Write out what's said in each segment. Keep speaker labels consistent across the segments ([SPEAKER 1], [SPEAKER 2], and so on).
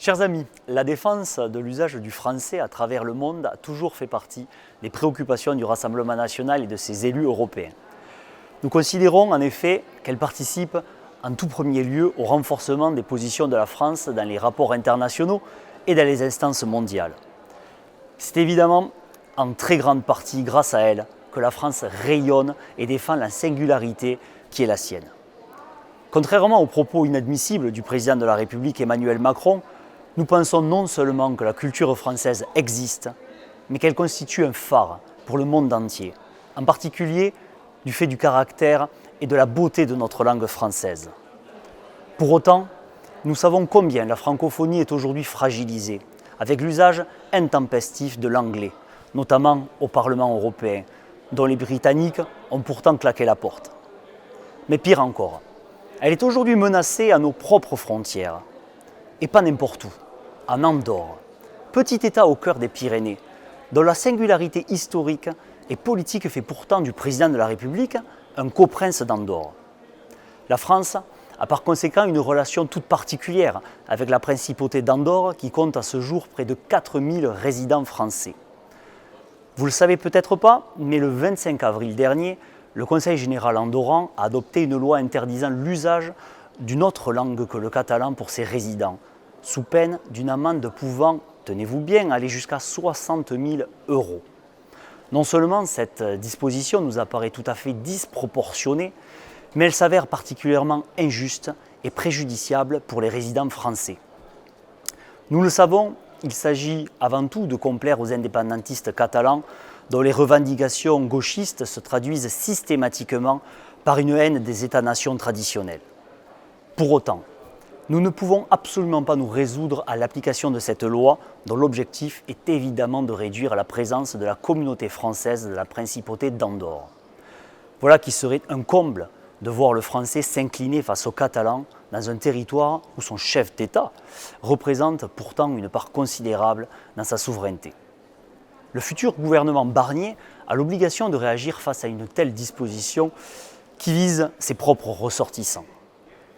[SPEAKER 1] Chers amis, la défense de l'usage du français à travers le monde a toujours fait partie des préoccupations du Rassemblement national et de ses élus européens. Nous considérons en effet qu'elle participe en tout premier lieu au renforcement des positions de la France dans les rapports internationaux et dans les instances mondiales. C'est évidemment en très grande partie grâce à elle que la France rayonne et défend la singularité qui est la sienne. Contrairement aux propos inadmissibles du président de la République Emmanuel Macron, nous pensons non seulement que la culture française existe, mais qu'elle constitue un phare pour le monde entier, en particulier du fait du caractère et de la beauté de notre langue française. Pour autant, nous savons combien la francophonie est aujourd'hui fragilisée, avec l'usage intempestif de l'anglais, notamment au Parlement européen, dont les Britanniques ont pourtant claqué la porte. Mais pire encore, elle est aujourd'hui menacée à nos propres frontières, et pas n'importe où, en Andorre, petit État au cœur des Pyrénées, dont la singularité historique et politique fait pourtant du président de la République un coprince d'Andorre. La France a par conséquent une relation toute particulière avec la principauté d'Andorre qui compte à ce jour près de 4000 résidents français. Vous ne le savez peut-être pas, mais le 25 avril dernier, le Conseil général andorran a adopté une loi interdisant l'usage d'une autre langue que le catalan pour ses résidents, sous peine d'une amende pouvant, tenez-vous bien, aller jusqu'à 60 000 €. Non seulement cette disposition nous apparaît tout à fait disproportionnée, mais elle s'avère particulièrement injuste et préjudiciable pour les résidents français. Nous le savons, il s'agit avant tout de complaire aux indépendantistes catalans dont les revendications gauchistes se traduisent systématiquement par une haine des États-nations traditionnels. Pour autant, nous ne pouvons absolument pas nous résoudre à l'application de cette loi dont l'objectif est évidemment de réduire la présence de la communauté française de la principauté d'Andorre. Voilà qui serait un comble de voir le français s'incliner face au catalan dans un territoire où son chef d'État représente pourtant une part considérable dans sa souveraineté. Le futur gouvernement Barnier a l'obligation de réagir face à une telle disposition qui vise ses propres ressortissants.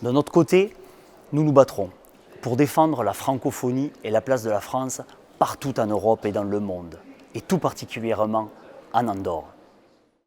[SPEAKER 1] De notre côté, nous nous battrons pour défendre la francophonie et la place de la France partout en Europe et dans le monde, et tout particulièrement en Andorre.